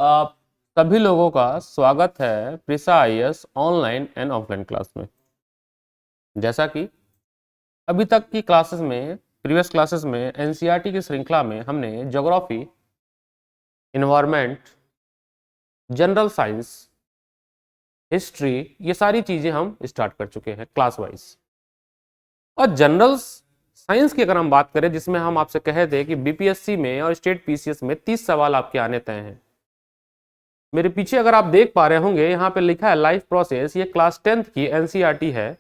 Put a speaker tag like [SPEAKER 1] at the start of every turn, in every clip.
[SPEAKER 1] आप सभी लोगों का स्वागत है प्रिसा IAS online and offline class में। जैसा कि अभी तक की क्लासेस में प्रीवियस क्लासेस में एनसीईआरटी की श्रृंखला में हमने geography, environment, general science, history, ये सारी चीजें हम स्टार्ट कर चुके हैं क्लास वाइज। और जनरल साइंस की अगर हम बात करें, जिसमें हम आपसे कहे थे कि बीपीएससी में और स्टेट पीसीएस में 30 सवाल आपके आने तय हैं। मेरे पीछे अगर आप देख पा रहे होंगे, यहाँ पे लिखा है लाइफ प्रोसेस। ये क्लास 10th की एनसीईआरटी है,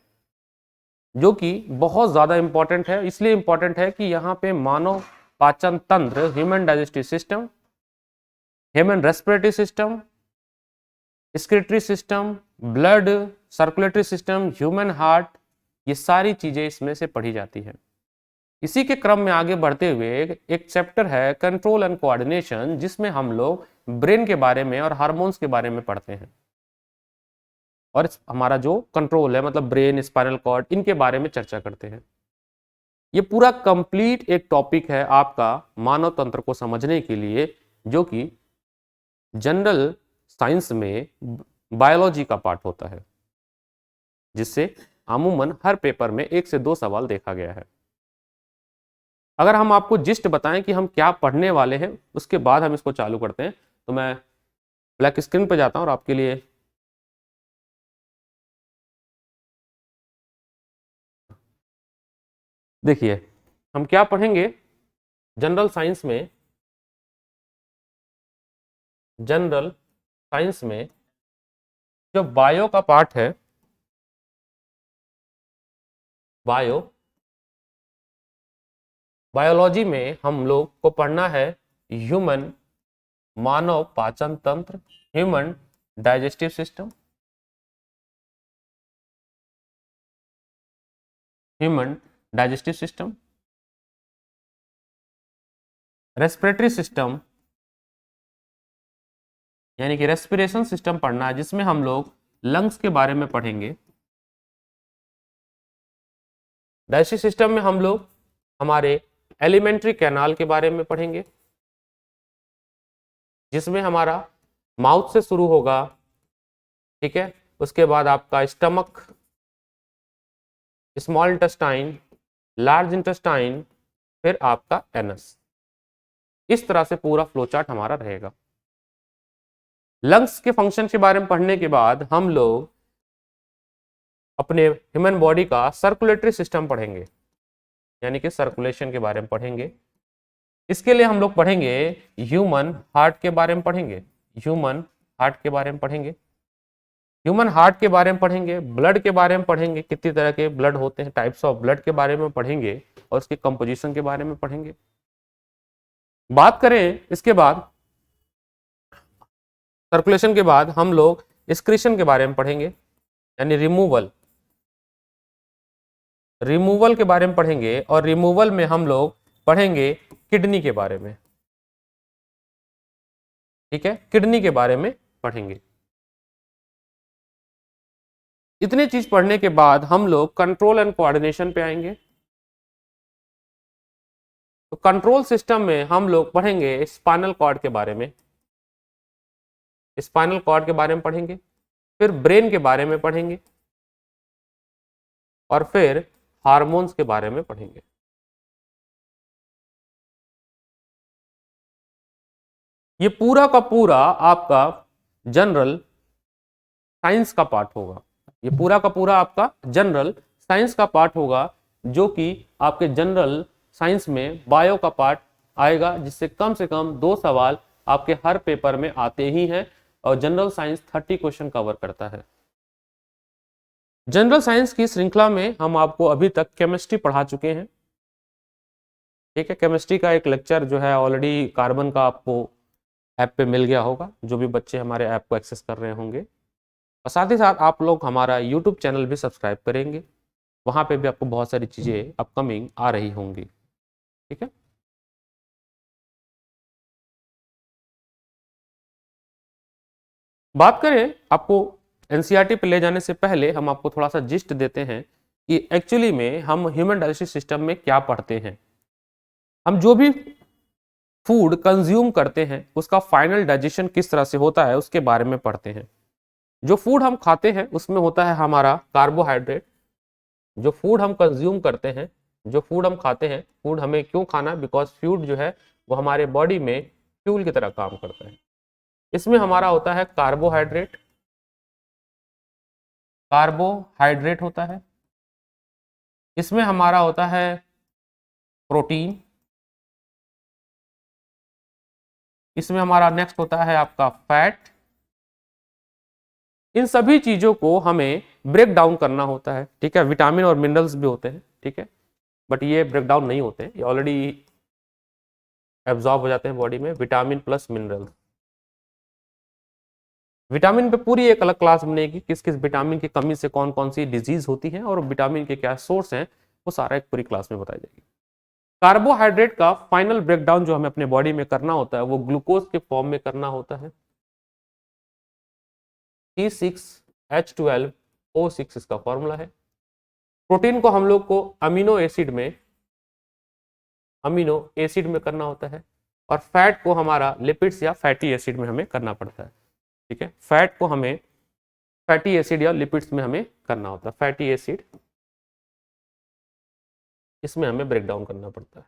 [SPEAKER 1] जो कि बहुत ज्यादा इंपॉर्टेंट है। इसलिए इंपॉर्टेंट है कि यहाँ पे मानव पाचन तंत्र, human digestive system, human respiratory system, excretory system, blood circulatory system, human heart, ये सारी चीजें इसमें से पढ़ी जाती है। इसी के क्रम में आगे बढ़ते हुए एक चैप्टर है कंट्रोल एंड कोऑर्डिनेशन, जिसमें हम लोग ब्रेन के बारे में और हार्मोन्स के बारे में पढ़ते हैं। और हमारा जो कंट्रोल है, मतलब ब्रेन, स्पाइनल कॉर्ड, इनके बारे में चर्चा करते हैं। ये पूरा कंप्लीट एक टॉपिक है आपका मानव तंत्र को समझने के लिए, जो कि जनरल साइंस में बायोलॉजी का पार्ट होता है, जिससे अमूमन हर पेपर में 1 से 2 सवाल देखा गया है। अगर हम आपको जिस्ट बताएं कि हम क्या पढ़ने वाले हैं, उसके बाद हम इसको चालू करते हैं। तो मैं ब्लैक स्क्रीन पर जाता हूं और आपके लिए देखिए हम क्या पढ़ेंगे जनरल साइंस में। जनरल साइंस में जो बायो का पार्ट है, बायोलॉजी में हम लोग को पढ़ना है ह्यूमन, मानव पाचन तंत्र, human digestive system, human digestive system, respiratory system, यानी कि रेस्पिरेशन सिस्टम पढ़ना है, जिसमें हम लोग लंग्स के बारे में पढ़ेंगे। डाइजेस्टिव सिस्टम में हम लोग हमारे एलिमेंट्री कैनाल के बारे में पढ़ेंगे, जिसमें हमारा माउथ से शुरू होगा, ठीक है। उसके बाद आपका stomach, small intestine, large intestine, फिर आपका एनस। इस तरह से पूरा फ्लो चार्ट हमारा रहेगा। लंग्स के फंक्शन के बारे में पढ़ने के बाद हम लोग अपने ह्यूमन बॉडी का सर्कुलेटरी सिस्टम पढ़ेंगे, यानी कि सर्कुलेशन के बारे में पढ़ेंगे। इसके लिए हम लोग पढ़ेंगे ह्यूमन हार्ट के बारे में पढ़ेंगे, ह्यूमन हार्ट के बारे में पढ़ेंगे, ह्यूमन हार्ट के बारे में पढ़ेंगे, ब्लड के बारे में पढ़ेंगे, कितनी तरह के ब्लड होते हैं, टाइप्स ऑफ ब्लड के बारे में पढ़ेंगे, और उसके कंपोजिशन के बारे में पढ़ेंगे। बात करें इसके बाद, सर्कुलेशन के बाद हम लोग एक्सक्रीशन के बारे में पढ़ेंगे, यानी रिमूवल के बारे में पढ़ेंगे। और रिमूवल में हम लोग पढ़ेंगे किडनी के बारे में, ठीक है, किडनी के बारे में पढ़ेंगे। इतनी चीज पढ़ने के बाद हम लोग कंट्रोल एंड कोऑर्डिनेशन पे आएंगे। तो कंट्रोल सिस्टम में हम लोग पढ़ेंगे स्पाइनल कॉर्ड के बारे में, स्पाइनल कॉर्ड के बारे में पढ़ेंगे, फिर ब्रेन के बारे में पढ़ेंगे, और फिर हार्मोन्स के बारे में पढ़ेंगे। ये पूरा का पूरा आपका जनरल साइंस का पार्ट होगा। ये पूरा का पूरा आपका जनरल साइंस का पार्ट होगा, जो कि आपके जनरल साइंस में बायो का पार्ट आएगा, जिससे कम से कम 2 सवाल आपके हर पेपर में आते ही हैं। और जनरल साइंस 30 क्वेश्चन कवर करता है। जनरल साइंस की श्रृंखला में हम आपको अभी तक केमिस्ट्री पढ़ा चुके हैं, ठीक है। केमिस्ट्री का एक लेक्चर जो है ऑलरेडी कार्बन का आपको ऐप पे मिल गया होगा, जो भी बच्चे हमारे ऐप को एक्सेस कर रहे होंगे। और साथ ही साथ आप लोग हमारा यूट्यूब चैनल भी सब्सक्राइब करेंगे, वहां पे भी आपको बहुत सारी चीजें अपकमिंग आ रही होंगी, ठीक है। बात करें आपको एनसीईआरटी पे ले जाने से पहले, हम आपको थोड़ा सा जिस्ट देते हैं कि एक्चुअली में हम ह्यूमन डाइजेस्टिव सिस्टम में क्या पढ़ते हैं। हम जो भी फूड कंज्यूम करते हैं उसका फाइनल डाइजेशन किस तरह से होता है उसके बारे में पढ़ते हैं। जो फूड हम खाते हैं उसमें होता है हमारा कार्बोहाइड्रेट। जो फूड हम कंज्यूम करते हैं, जो फूड हम खाते हैं, फूड हमें क्यों खाना है, बिकॉज फूड जो है वो हमारे बॉडी में फ्यूल की तरह काम करता है। इसमें हमारा होता है कार्बोहाइड्रेट, कार्बोहाइड्रेट होता है। इसमें हमारा होता है प्रोटीन। इसमें हमारा नेक्स्ट होता है आपका फैट। इन सभी चीजों को हमें ब्रेक डाउन करना होता है, ठीक है। विटामिन और मिनरल्स भी होते हैं, ठीक है, बट ये ब्रेक डाउन नहीं होते हैं, ये ऑलरेडी एब्जॉर्ब हो जाते हैं बॉडी में। विटामिन प्लस मिनरल, विटामिन पे पूरी एक अलग क्लास बनेगी, किस किस विटामिन की कमी से कौन कौन सी डिजीज होती है और विटामिन के क्या सोर्स हैं, वो सारा एक पूरी क्लास में बताई जाएगी। कार्बोहाइड्रेट का फाइनल ब्रेकडाउन जो हमें अपने बॉडी में करना होता है वो ग्लूकोज के फॉर्म में करना होता है। C6H12O6 इसका फॉर्मूला है। प्रोटीन को हम लोग को अमीनो एसिड में करना होता है, और फैट को हमारा लिपिड्स या फैटी एसिड में हमें करना पड़ता है, ठीक है। फैट को हमें फैटी एसिड या लिपिड्स में हमें करना होता है, फैटी एसिड इसमें हमें ब्रेक डाउन करना पड़ता है।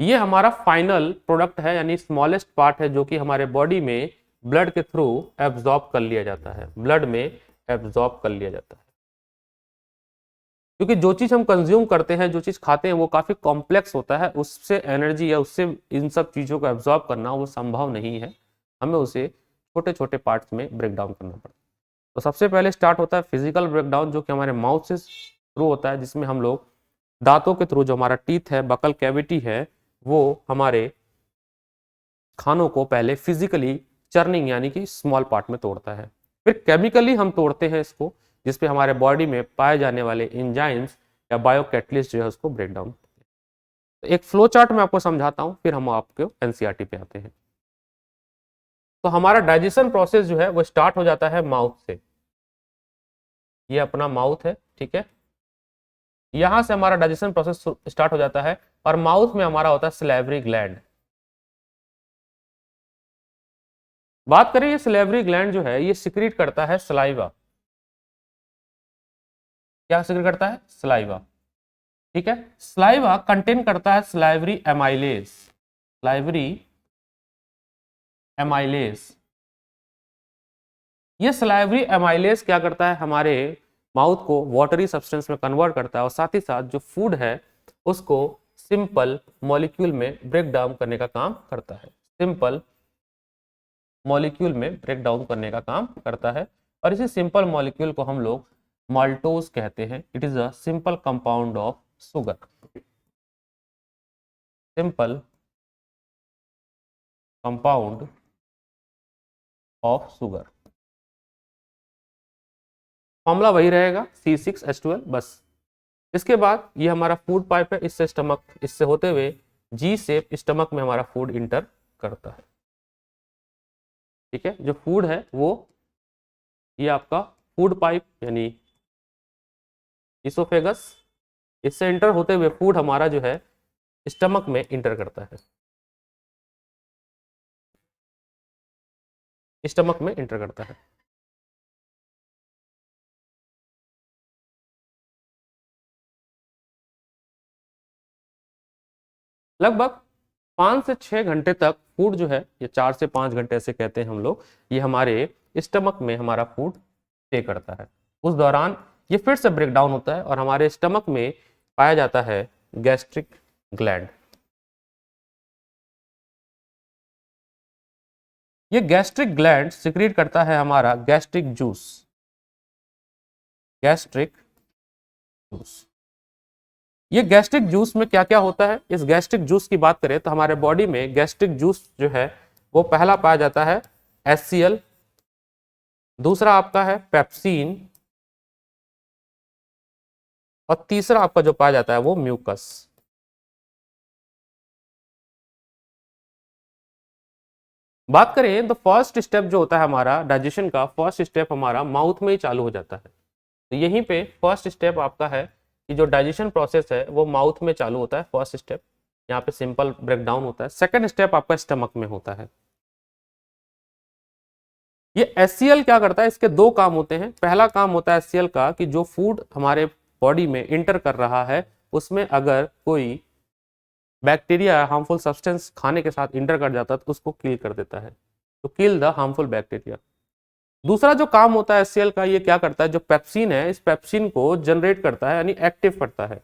[SPEAKER 1] ये हमारा फाइनल प्रोडक्ट है, यानी स्मॉलेस्ट पार्ट है जो कि हमारे बॉडी में ब्लड के थ्रू एब्जॉर्ब कर लिया जाता है, ब्लड में एब्जॉर्ब कर लिया जाता है। क्योंकि जो चीज हम कंज्यूम करते हैं, जो चीज खाते हैं वो काफी कॉम्प्लेक्स होता है, उससे एनर्जी या उससे इन सब चीजों को एब्जॉर्ब करना वो संभव नहीं है, हमें उसे छोटे छोटे पार्ट्स में ब्रेक डाउन करना पड़ता है। तो सबसे पहले स्टार्ट होता है फिजिकल ब्रेकडाउन, जो कि हमारे माउथ से शुरू होता है, जिसमें हम लोग दांतों के थ्रू, जो हमारा टीथ है, बकल कैविटी है, वो हमारे खानों को पहले फिजिकली चर्निंग यानी कि स्मॉल पार्ट में तोड़ता है। फिर केमिकली हम तोड़ते हैं इसको, जिसपे हमारे बॉडी में पाए जाने वाले एंजाइम्स या बायोकैटलिस्ट जो है उसको ब्रेक डाउन करते हैं। तो एक फ्लो चार्ट में आपको समझाता हूं, फिर हम आपको एनसीईआरटी पे आते हैं। तो हमारा डाइजेशन प्रोसेस जो है वो स्टार्ट हो जाता है माउथ से। ये अपना माउथ है, ठीक है, यहां से हमारा डाइजेशन प्रोसेस स्टार्ट हो जाता है, और माउथ में हमारा होता है सलेवरी ग्लैंड। बात करें, ये सलेवरी ग्लैंड जो है ये सिक्रीट करता है सलाइवा। क्या सिक्रीट करता है? सलाइवा, ठीक है। सलाइवा कंटेन करता है सलाइवरी एमाइलेज, सलाइवरी एमाइलेज। ये सलाइवरी एमाइलेज क्या करता है, हमारे माउथ को वाटरी सब्सटेंस में कन्वर्ट करता है, और साथ ही साथ जो फूड है उसको सिंपल मॉलिक्यूल में ब्रेक डाउन करने का काम करता है, सिंपल मॉलिक्यूल में ब्रेक डाउन करने का काम करता है। और इसी सिंपल मॉलिक्यूल को हम लोग माल्टोज कहते हैं। It is a simple compound of sugar, simple compound of sugar. Formula वही रहेगा C6H12 बस। इसके बाद ये हमारा फूड पाइप है, इससे स्टमक, इससे होते हुए जी शेप स्टमक में हमारा फूड इंटर करता है, ठीक है। जो फूड है वो ये आपका फूड पाइप यानी इसोफेगस, इससे इंटर होते हुए फूड हमारा जो है स्टमक में इंटर करता है, स्टमक में इंटर करता है। लगभग 5 से 6 घंटे तक फूड जो है, ये 4 से 5 घंटे ऐसे कहते हैं हम लोग, ये हमारे स्टमक में हमारा फूड स्टे करता है। उस दौरान ये फिर से ब्रेक डाउन होता है और हमारे स्टमक में पाया जाता है गैस्ट्रिक ग्लैंड। ये गैस्ट्रिक ग्लैंड सिक्रीट करता है हमारा गैस्ट्रिक जूस, गैस्ट्रिक जूस। ये गैस्ट्रिक जूस में क्या क्या होता है, इस गैस्ट्रिक जूस की बात करें तो हमारे बॉडी में गैस्ट्रिक जूस जो है वो पहला पाया जाता है HCl, दूसरा आपका है पेप्सिन, और तीसरा आपका जो पाया जाता है वो म्यूकस। बात करें तो फर्स्ट स्टेप जो होता है हमारा डाइजेशन का, फर्स्ट स्टेप हमारा माउथ में ही चालू हो जाता है। तो यहीं पे फर्स्ट स्टेप आपका है कि जो डाइजेशन प्रोसेस है वो माउथ में चालू होता है, फर्स्ट स्टेप। यहाँ पे सिंपल ब्रेकडाउन होता है। सेकेंड स्टेप आपका स्टमक में होता है। ये HCl क्या करता है, इसके दो काम होते हैं। पहला काम होता है HCl का कि जो फूड हमारे बॉडी में इंटर कर रहा है उसमें अगर कोई बैक्टीरिया हार्मफुल सब्सटेंस खाने के साथ इंटर कर जाता है तो उसको किल कर देता है, तो किल द हार्मफुल बैक्टीरिया। दूसरा जो काम होता है HCl का, ये क्या करता है, जो पेप्सिन है इस पेप्सिन को जनरेट करता है, यानी एक्टिव करता है।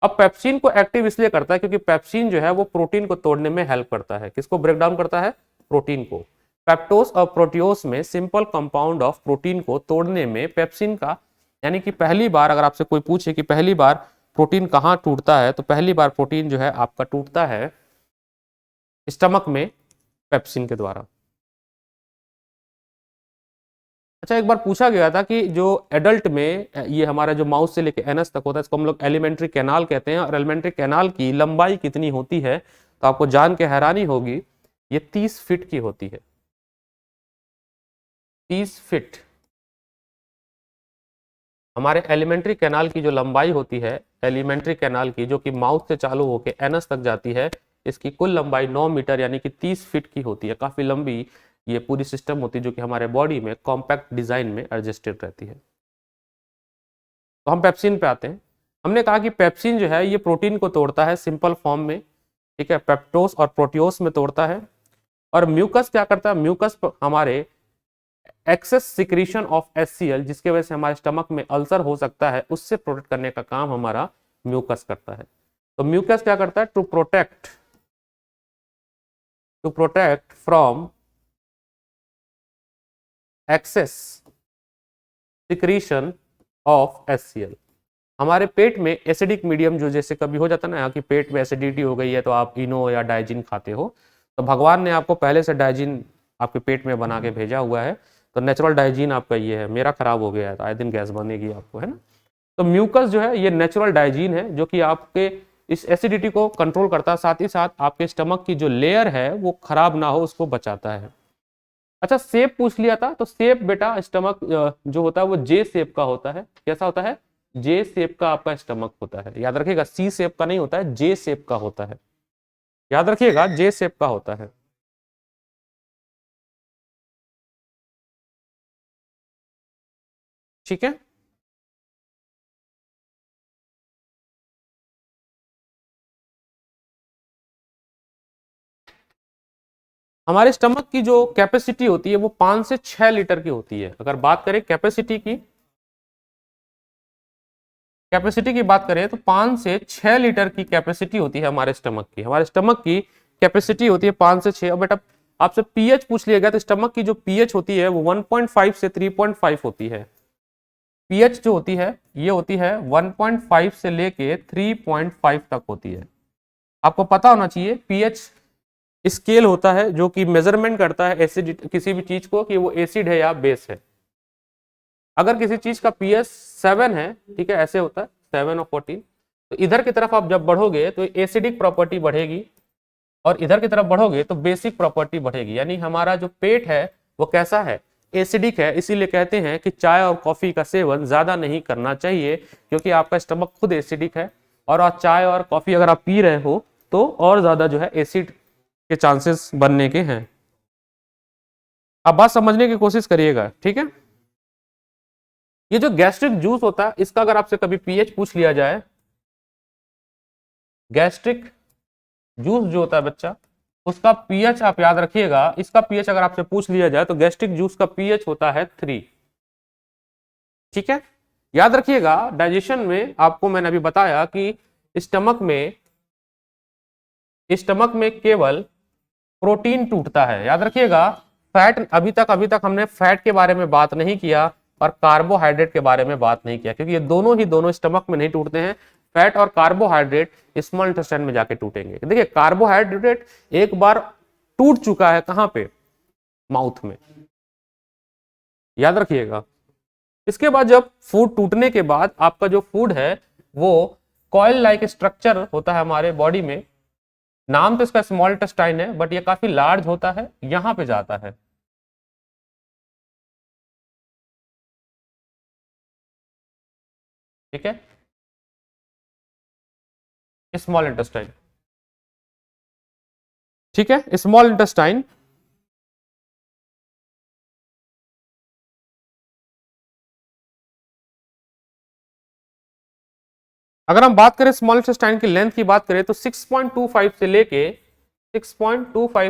[SPEAKER 1] अब पेप्सिन को एक्टिव इसलिए करता है क्योंकि पेप्सिन जो है वो प्रोटीन को तोड़ने में हेल्प करता है। किसको ब्रेक डाउन करता है, प्रोटीन को। पेप्टोस और प्रोटियोस में सिंपल कंपाउंड ऑफ प्रोटीन को तोड़ने में पेप्सिन का, यानी कि पहली बार अगर आपसे कोई पूछे कि पहली बार प्रोटीन कहाँ टूटता है, तो पहली बार प्रोटीन जो है आपका टूटता है स्टमक में पेप्सिन के द्वारा। अच्छा, एक बार पूछा गया था कि जो एडल्ट में ये हमारा जो माउथ से लेके एनस तक होता है इसको हम लोग एलिमेंट्री कैनाल कहते हैं, और एलिमेंट्री कैनाल की लंबाई कितनी होती है, तो आपको जान के हैरानी होगी ये 30 फीट की होती है। 30 फीट हमारे एलिमेंट्री कैनाल की जो लंबाई होती है, एलिमेंट्री कैनाल की जो कि माउथ से चालू होकर एनस तक जाती है, इसकी कुल लंबाई 9 मीटर यानी कि 30 फीट की होती है। काफी लंबी ये पूरी सिस्टम होती है जो कि हमारे बॉडी में कॉम्पैक्ट डिजाइन में एडजस्टेड रहती है। तो हम पेप्सिन पे आते हैं। हमने कहा कि पेप्सिन जो है ये प्रोटीन को तोड़ता है सिंपल फॉर्म में, ठीक है, पेप्टोस और प्रोटियोस में तोड़ता है। और म्यूकस क्या करता है, म्यूकस हमारे एक्सेस सिक्रीशन ऑफ HCl जिसके वजह से हमारे स्टमक में अल्सर हो सकता है उससे प्रोटेक्ट करने का काम हमारा म्यूकस करता है। तो म्यूकस क्या करता है, to protect from excess secretion of HCl। हमारे पेट में एसिडिक मीडियम जो जैसे कभी हो जाता है ना कि पेट में एसिडिटी हो गई है तो आप इनो या डाइजिन खाते हो, तो भगवान ने आपको पहले से डाइजिन आपके पेट में बना के भेजा हुआ है। तो नेचुरल डाइजिन आपका ये है, मेरा खराब हो गया है तो आए दिन गैस बनेगी आपको, है ना। तो म्यूकस जो है ये नेचुरल डाइजिन है जो कि आपके इस एसिडिटी को कंट्रोल करता है, साथ ही साथ आपके स्टमक की जो लेयर है वो खराब ना हो उसको बचाता है। अच्छा, शेप पूछ लिया था, तो शेप बेटा स्टमक जो होता है वो जे शेप का होता है। कैसा होता है, जे शेप का आपका स्टमक होता है। याद रखिएगा, सी शेप का नहीं होता है, जे शेप का होता है। याद रखिएगा, जे शेप का होता है। ठीक है, हमारे स्टमक की जो कैपेसिटी होती है वो 5 से 6 लीटर की होती है। अगर बात करें कैपेसिटी की बात करें तो 5 से 6 लीटर की कैपेसिटी होती है हमारे स्टमक की। हमारे स्टमक की कैपेसिटी होती है 5 से 6। और बेटा आपसे पीएच पूछ लिया गया तो स्टमक की जो पीएच होती है वो 1.5 से 3.5 होती है। पीएच जो होती है ये होती है 1.5 से लेके 3.5 तक होती है। आपको पता होना चाहिए पीएच स्केल होता है जो कि मेजरमेंट करता है एसिड किसी भी चीज को कि वो एसिड है या बेस है। अगर किसी चीज का पीएच 7 है, ठीक है, ऐसे होता है 7 और 14, तो इधर की तरफ आप जब बढ़ोगे तो एसिडिक प्रॉपर्टी बढ़ेगी और इधर की तरफ बढ़ोगे तो बेसिक प्रॉपर्टी बढ़ेगी। यानी हमारा जो पेट है वो कैसा है, एसिडिक है। इसीलिए कहते हैं कि चाय और कॉफी का सेवन ज्यादा नहीं करना चाहिए क्योंकि आपका स्टमक खुद एसिडिक है, और आज चाय और कॉफी अगर आप पी रहे हो तो और ज्यादा जो है एसिड के चांसेस बनने के हैं। आप बात समझने की कोशिश करिएगा, ठीक है। ये जो गैस्ट्रिक जूस होता है इसका अगर आपसे कभी पीएच पूछ लिया जाए, गैस्ट्रिक जूस जो होता है बच्चा उसका पीएच आप याद रखिएगा। इसका पीएच अगर आपसे पूछ लिया जाए तो गैस्ट्रिक जूस का पीएच होता है 3। ठीक है, याद रखिएगा डाइजेशन में आपको मैंने अभी बताया कि स्टमक में केवल प्रोटीन टूटता है। याद रखिएगा, फैट अभी तक हमने फैट के बारे में बात नहीं किया और कार्बोहाइड्रेट के बारे में बात नहीं किया क्योंकि ये दोनों स्टमक में नहीं टूटते हैं। फैट और कार्बोहाइड्रेट स्मॉल इंटेस्टाइन में जाके टूटेंगे। देखिए कार्बोहाइड्रेट एक बार टूट चुका है कहां पे, माउथ में, याद रखिएगा। इसके बाद जब फूड टूटने के बाद आपका जो फूड है वो कॉइल लाइक स्ट्रक्चर होता है हमारे बॉडी में। नाम तो इसका स्मॉल इंटेस्टाइन है बट ये काफी लार्ज होता है, यहां पे जाता है। ठीक है, स्मॉल इंटेस्टाइन। ठीक है, स्मॉल इंटेस्टाइन। अगर हम बात करें स्मॉल इंटेस्टाइन की लेंथ की बात करें तो 6.25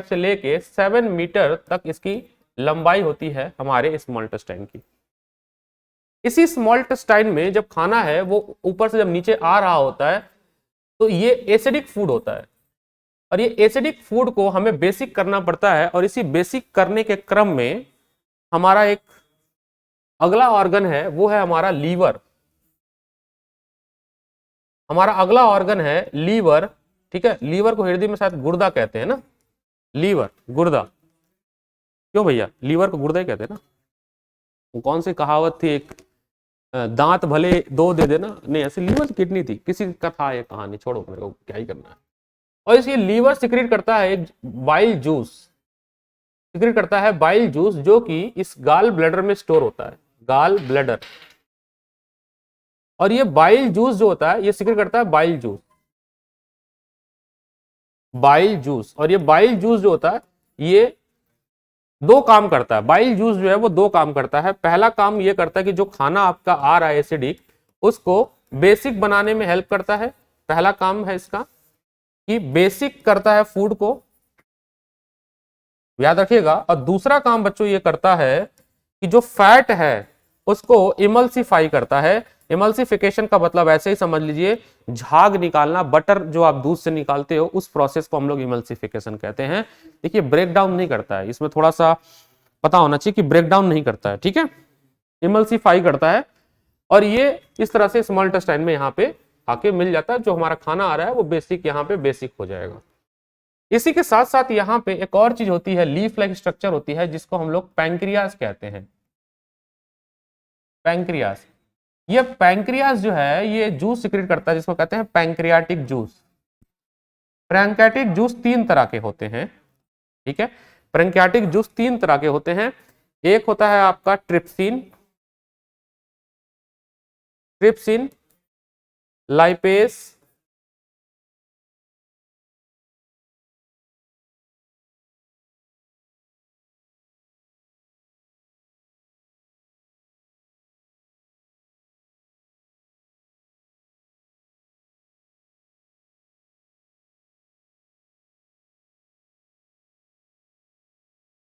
[SPEAKER 1] से लेके 7 मीटर तक इसकी लंबाई होती है हमारे स्मॉल इंटेस्टाइन की। इसी स्मॉल इंटेस्टाइन में जब खाना है वो ऊपर से जब नीचे आ रहा होता है तो ये एसिडिक फूड होता है, और ये एसिडिक फूड को हमें बेसिक करना पड़ता है, और इसी बेसिक करने के क्रम में हमारा एक अगला ऑर्गन है, वो है हमारा लीवर। हमारा अगला ऑर्गन है लीवर। ठीक है, लीवर को हिंदी में शायद गुर्दा कहते हैं ना, लीवर गुर्दा। क्यों भैया, लीवर को गुर्दा ही कहते हैं ना। वो कौन सी कहावत थी, एक दांत भले दो दे देना, नहीं ऐसे लीवर की किडनी थी, किसी का था ये कहानी, छोड़ो मेरे को क्या ही करना है। और इसलिए लीवर सिक्रीट करता है एक बाइल जूस, सिक्रीट करता है बाइल जूस, जो कि इस गाल ब्लैडर में स्टोर होता है, गाल ब्लैडर। और ये बाइल जूस जो होता है ये सिक्रीट करता है बाइल जूस, बाइल जूस। और ये बाइल जूस जो होता है ये दो काम करता है, बाइल जूस जो है वो दो काम करता है। पहला काम ये करता है कि जो खाना आपका आ रहा है एसिडिक, उसको बेसिक बनाने में हेल्प करता है। पहला काम है इसका कि बेसिक करता है फूड को, याद रखिएगा। और दूसरा काम बच्चों ये करता है कि जो फैट है उसको इमल्सिफाई करता है। इमल्सिफिकेशन का मतलब ऐसे ही समझ लीजिए, झाग निकालना, बटर जो आप दूध से निकालते हो उस प्रोसेस को हम लोग इमल्सिफिकेशन कहते हैं। देखिए ब्रेक डाउन नहीं करता है, इसमें थोड़ा सा पता होना चाहिए कि ब्रेक डाउन नहीं करता है, ठीक है, इमल्सिफाई करता है। और ये इस तरह से स्मॉल इंटेस्टाइन में यहाँ पे आके मिल जाता है, जो हमारा खाना आ रहा है वो बेसिक यहाँ पे बेसिक हो जाएगा। इसी के साथ साथ यहाँ पे एक और चीज होती है, लीफ लाइक स्ट्रक्चर होती है, जिसको हम लोग पैंक्रियास कहते हैं। पैंक्रियास, ये पैंक्रियास जो है ये जूस सिक्रेट करता है, जिसको कहते हैं पैंक्रियाटिक जूस। पैंक्रियाटिक जूस तीन तरह के होते हैं, ठीक है, पैंक्रियाटिक जूस तीन तरह के होते हैं। एक होता है आपका ट्रिप्सिन, ट्रिप्सिन, लाइपेस,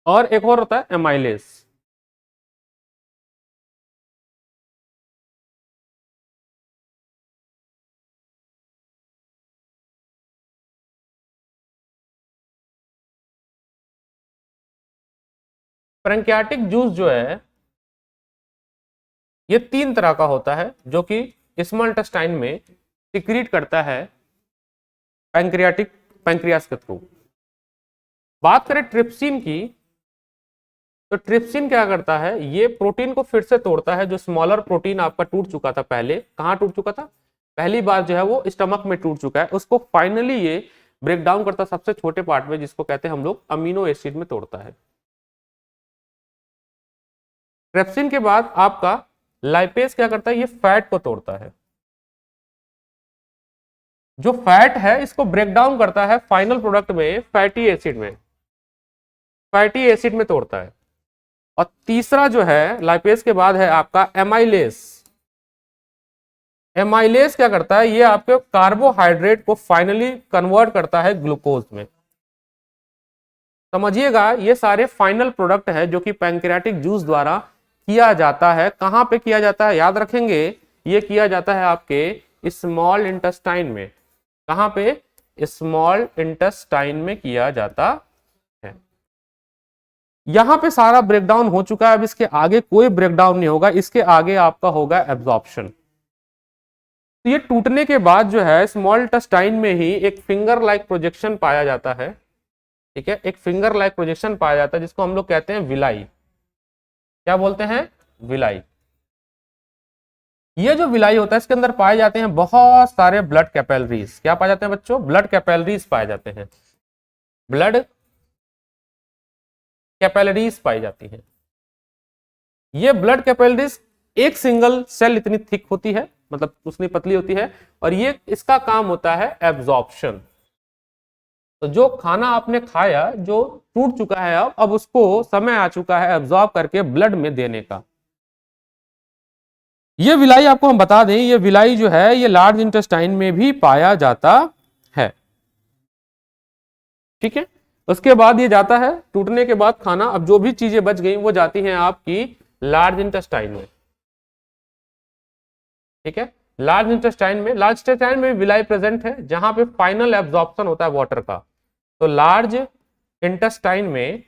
[SPEAKER 1] और एक और होता है एमाइलेस। पैंक्रियाटिक जूस जो है ये तीन तरह का होता है, जो कि स्मॉल इंटेस्टाइन में सिक्रीट करता है पैंक्रियाटिक, पैंक्रियास के थ्रू। बात करें ट्रिप्सिन की, तो ट्रिप्सिन क्या करता है, ये प्रोटीन को फिर से तोड़ता है। जो स्मॉलर प्रोटीन आपका टूट चुका था पहले, कहां टूट चुका था, पहली बार जो है वो स्टमक में टूट चुका है, उसको फाइनली ये ब्रेक डाउन करता है सबसे छोटे पार्ट में, जिसको कहते हैं हम लोग अमीनो एसिड में तोड़ता है। ट्रिप्सिन के बाद आपका लाइपेज क्या करता है, ये फैट को तोड़ता है। जो फैट है इसको ब्रेक डाउन करता है फाइनल प्रोडक्ट में फैटी एसिड में, फैटी एसिड में तोड़ता है। और तीसरा जो है लाइपेज के बाद है आपका एमाइलेस। एमाइलेस क्या करता है, ये आपके कार्बोहाइड्रेट को फाइनली कन्वर्ट करता है ग्लूकोज में। समझिएगा ये सारे फाइनल प्रोडक्ट है जो कि पैंक्रियाटिक जूस द्वारा किया जाता है। कहां पे किया जाता है, याद रखेंगे, ये किया जाता है आपके स्मॉल इंटेस्टाइन में। कहां पे, स्मॉल इंटेस्टाइन में किया जाता है। यहां पे सारा ब्रेकडाउन हो चुका है, अब इसके आगे कोई ब्रेकडाउन नहीं होगा, इसके आगे आपका होगा एब्जॉर्प्शन। तो ये टूटने के बाद जो है स्मॉल इंटेस्टाइन में ही एक फिंगर लाइक प्रोजेक्शन पाया जाता है, ठीक है, एक फिंगर लाइक प्रोजेक्शन पाया जाता है, जिसको हम लोग कहते हैं विलाई। क्या बोलते हैं, विलाई। ये जो विलाई होता है इसके अंदर पाए जाते हैं बहुत सारे ब्लड कैपिलरीज। क्या पाए जाते हैं बच्चों, ब्लड कैपिलरीज पाए जाते हैं, ब्लड कैपिलरीज पाई जाती हैं। ये ब्लड कैपिलरीज एक सिंगल सेल इतनी थिक होती है, मतलब उतनी पतली होती है, और ये इसका काम होता है एब्जॉर्प्शन। तो जो खाना आपने खाया जो टूट चुका है अब उसको समय आ चुका है एब्जॉर्ब करके ब्लड में देने का। ये विलाई आपको हम बता दें, ये विलाई जो है ये लार्ज इंटेस्टाइन में भी पाया जाता है। ठीक है, उसके बाद ये जाता है टूटने के बाद खाना, अब जो भी चीजें बच गई वो जाती हैं आपकी लार्ज इंटेस्टाइन में। ठीक है, लार्ज इंटेस्टाइन में विलाई प्रेजेंट है जहां पे फाइनल एब्जॉर्प्शन होता है वाटर का। तो लार्ज इंटेस्टाइन में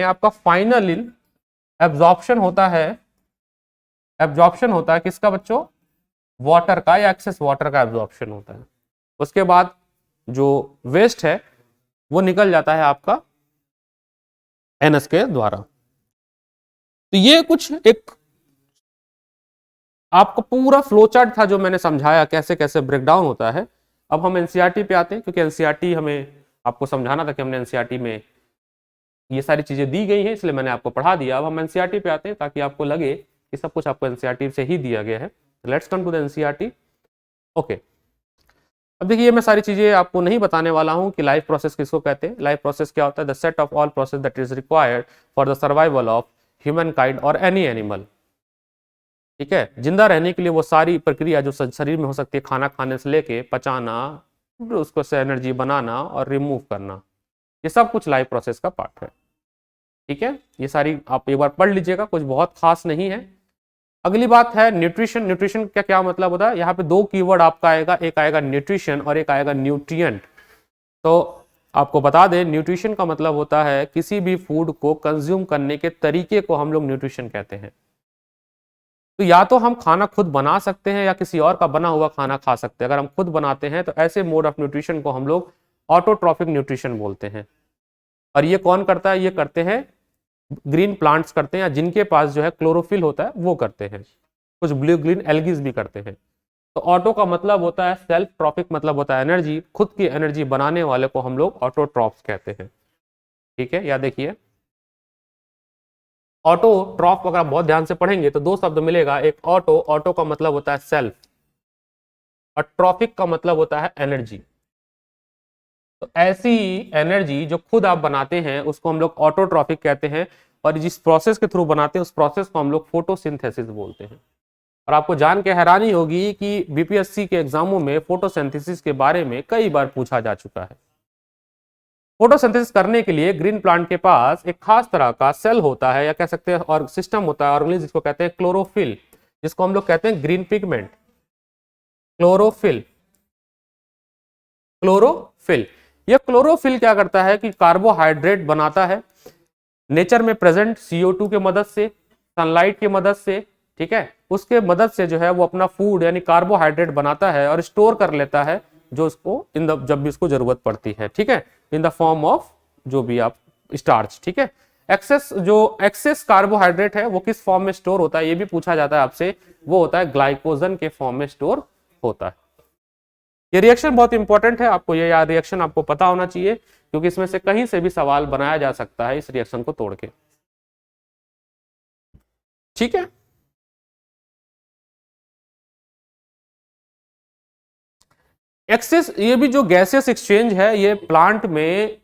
[SPEAKER 1] आपका फाइनल एब्जॉर्प्शन होता है, किसका बच्चों? वाटर का, या एक्सेस वाटर का एब्जॉर्प्शन होता है। उसके बाद जो वेस्ट है वो निकल जाता है आपका एनएस के द्वारा। तो ये कुछ एक आपका पूरा फ्लो चार्ट था जो मैंने समझाया कैसे कैसे ब्रेकडाउन होता है। अब हम एनसीईआरटी पे आते हैं, क्योंकि एनसीईआरटी हमें आपको समझाना था कि हमने एनसीईआरटी में ये सारी चीजें दी गई हैं, इसलिए मैंने आपको पढ़ा दिया। अब हम एनसीईआरटी पे आते हैं ताकि आपको लगे कि सब कुछ आपको एनसीईआरटी से ही दिया गया है। Let's come to the NCERT. Okay, अब देखिए मैं सारी चीजें आपको नहीं बताने वाला हूं कि लाइफ प्रोसेस किसको कहते हैं। लाइफ प्रोसेस क्या होता है? The set of all process that is required for the survival of human kind और एनी एनिमल। ठीक है, जिंदा रहने के लिए वो सारी प्रक्रिया जो शरीर में हो सकती है, खाना खाने से लेके पचाना, उसको से एनर्जी बनाना और रिमूव करना, ये सब कुछ लाइफ प्रोसेस का पार्ट है। ठीक है, ये सारी आप एक बार पढ़ लीजिएगा, कुछ बहुत खास नहीं है। अगली बात है न्यूट्रिशन। न्यूट्रिशन का क्या मतलब होता है? यहाँ पे दो कीवर्ड आपका आएगा, एक आएगा न्यूट्रिशन और एक आएगा न्यूट्रिएंट। तो आपको बता दें, न्यूट्रिशन का मतलब होता है किसी भी फूड को कंज्यूम करने के तरीके को हम लोग न्यूट्रिशन कहते हैं। तो या तो हम खाना खुद बना सकते हैं या किसी और का बना हुआ खाना खा सकते हैं। अगर हम खुद बनाते हैं तो ऐसे मोड ऑफ न्यूट्रिशन को हम लोग ऑटोट्रॉफिक न्यूट्रिशन बोलते हैं। और ये कौन करता है? ये करते हैं ग्रीन प्लांट्स करते हैं, या जिनके पास जो है क्लोरोफिल होता है वो करते हैं। कुछ ब्लू ग्रीन एल्गीज भी करते हैं। तो ऑटो का मतलब होता है सेल्फ, ट्रॉफिक मतलब होता है एनर्जी। खुद की एनर्जी बनाने वाले को हम लोग ऑटोट्रॉफ्स कहते हैं। ठीक है, या देखिए ऑटो ट्रॉफ अगर आप बहुत ध्यान से पढ़ेंगे तो दो शब्द मिलेगा, एक ऑटो का मतलब होता है सेल्फ और ट्रॉफिक का मतलब होता है एनर्जी। तो ऐसी एनर्जी जो खुद आप बनाते हैं उसको हम लोग ऑटोट्रॉफिक कहते हैं, और जिस प्रोसेस के थ्रू बनाते हैं उस प्रोसेस को हम लोग फोटोसिंथेसिस बोलते हैं। और आपको जान के हैरानी होगी कि बीपीएससी के एग्जामों में फोटोसिंथेसिस के बारे में कई बार पूछा जा चुका है। फोटोसिंथेसिस करने के लिए ग्रीन प्लांट के पास एक खास तरह का सेल होता है, या कह सकते हैं और सिस्टम होता है, ऑर्गेनिज्म, जिसको कहते हैं क्लोरोफिल, जिसको हम लोग कहते हैं ग्रीन पिगमेंट। क्लोरोफिल यह क्लोरोफिल क्या करता है कि कार्बोहाइड्रेट बनाता है नेचर में प्रेजेंट CO2 के मदद से, सनलाइट की मदद से। ठीक है, उसके मदद से जो है वो अपना फूड यानी कार्बोहाइड्रेट बनाता है और स्टोर कर लेता है, जो उसको जब भी उसको जरूरत पड़ती है। ठीक है, इन द फॉर्म ऑफ जो भी आप स्टार्च। ठीक है, एक्सेस कार्बोहाइड्रेट है वो किस फॉर्म में स्टोर होता है ये भी पूछा जाता है आपसे, वो होता है ग्लाइकोजन के फॉर्म में स्टोर होता है। ये रिएक्शन बहुत इंपॉर्टेंट है, आपको ये रिएक्शन आपको पता होना चाहिए, क्योंकि इसमें से कहीं से भी सवाल बनाया जा सकता है इस रिएक्शन को तोड़ के। ठीक है, एक्सेस, ये भी जो गैसियस एक्सचेंज है ये प्लांट में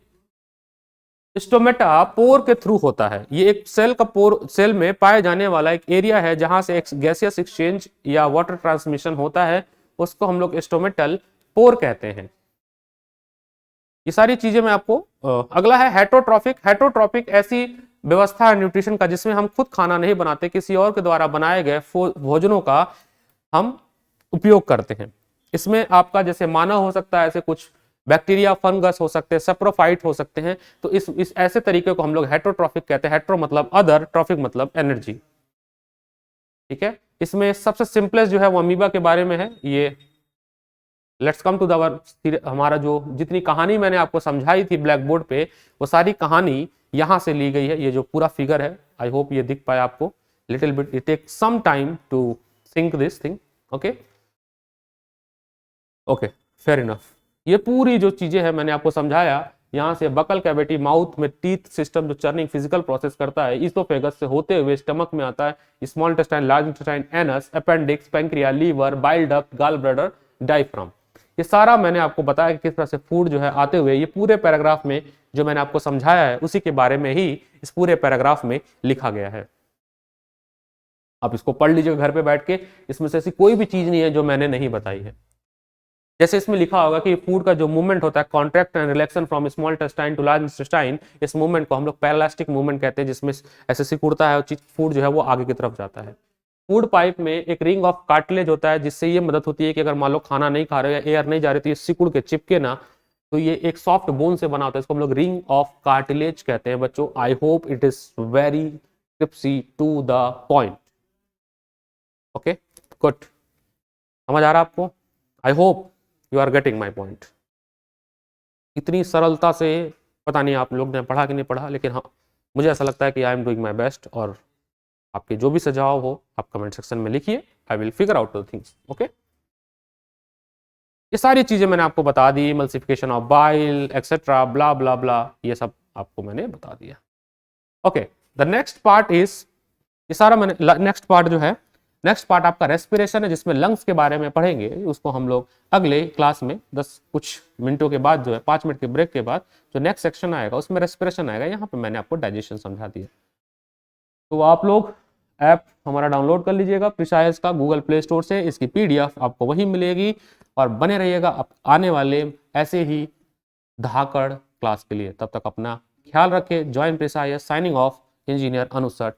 [SPEAKER 1] स्टोमेटा पोर के थ्रू होता है। ये एक सेल में पाए जाने वाला एक एरिया है जहां से गैसियस एक्सचेंज या वाटर ट्रांसमिशन होता है, उसको हम लोग स्टोमेटल पोर कहते हैं। ये सारी चीजें मैं आपको अगला है हेटरोट्रॉफिक ऐसी व्यवस्था है न्यूट्रिशन का जिसमें हम खुद खाना नहीं बनाते, किसी और के द्वारा बनाए गए भोजनों का हम उपयोग करते हैं। इसमें आपका जैसे मानव हो सकता है, ऐसे कुछ बैक्टीरिया, फंगस हो सकते हैं, सेप्रोफाइट हो सकते हैं। तो इस ऐसे तरीके को हम लोग हेटरोट्रॉफिक कहते हैं। हेट्रो मतलब अदर, ट्रॉफिक मतलब एनर्जी। ठीक है, इसमें सबसे सिंपलेस्ट जो है वो अमीबा के बारे में है। ये लेट्स कम टू द हमारा जो जितनी कहानी मैंने आपको समझाई थी ब्लैक बोर्ड पे, वो सारी कहानी यहां से ली गई है। ये जो पूरा फिगर है, आई होप ये दिख पाए आपको। Little bit it take some time to sync this thing. Okay okay, fair enough. ये पूरी जो चीजें हैं मैंने आपको समझाया। यहाँ से बकल कैविटी, माउथ में टीथ सिस्टम जो चर्निंग फिजिकल प्रोसेस करता है, इसोफेगस से होते हुए स्टमक में आता है, small intestine, large intestine, anus, appendix, pancreas, liver, bile duct, gall bladder, diaphragm. ये सारा मैंने आपको बताया कि किस तरह से फूड जो है आते हुए ये पूरे पैराग्राफ में जो मैंने आपको समझाया है उसी के बारे में ही इस पूरे पैराग्राफ में लिखा गया है। आप इसको पढ़ लीजिएगा घर पे बैठ के, इसमें से ऐसी कोई भी चीज नहीं है जो मैंने नहीं बताई है। जैसे इसमें लिखा होगा कि फूड का जो मूवमेंट होता है, contract and relaxation from small intestine to large intestine, इस मूवमेंट को हम लोग पैरालास्टिक मूवमेंट कहते हैं, जिसमें ऐसे सिकुड़ता है और फूड जो है वो आगे की तरफ जाता है। फूड पाइप में एक रिंग ऑफ कार्टिलेज होता है, जिससे ये मदद होती है कि अगर मान लो खाना नहीं खा रहे हो या एयर नहीं जा रही तो ये सिकुड़ के चिपके ना, तो ये एक सॉफ्ट बोन से बना होता है, इसको हम लोग रिंग ऑफ कार्टिलेज कहते हैं बच्चों। I hope it is very crispy to the point. Okay good, समझ आ रहा है आपको? I hope you are getting my point. इतनी सरलता से पता नहीं आप लोग ने पढ़ा कि नहीं पढ़ा, लेकिन हाँ मुझे ऐसा लगता है कि I am doing my best. और आपके जो भी सुझाव हो आप कमेंट सेक्शन में लिखिए, I will figure out the things. Okay, ये सारी चीजें मैंने आपको बता दी, एमल्सिफिकेशन ऑफ बाइल एक्सेट्रा ब्ला ब्ला ब्ला, ये सब आपको मैंने बता दिया। Okay, the next part is, ये सारा मैंने, नेक्स्ट पार्ट जो है, नेक्स्ट पार्ट आपका रेस्पिरेशन है, जिसमें लंग्स के बारे में पढ़ेंगे। उसको हम लोग अगले क्लास में 10 कुछ मिनटों के बाद जो है 5 मिनट के ब्रेक के बाद जो नेक्स्ट सेक्शन आएगा उसमें रेस्पिरेशन आएगा। यहाँ पे मैंने आपको डाइजेशन समझा दिया। तो आप लोग ऐप हमारा डाउनलोड कर लीजिएगा प्रिसाइज का गूगल प्ले स्टोर से, इसकी PDF आपको वहीं मिलेगी। और बने रहिएगा आप आने वाले ऐसे ही धाकड़ क्लास के लिए। तब तक अपना ख्याल रखें। Join precise, signing off, engineer अनुसर।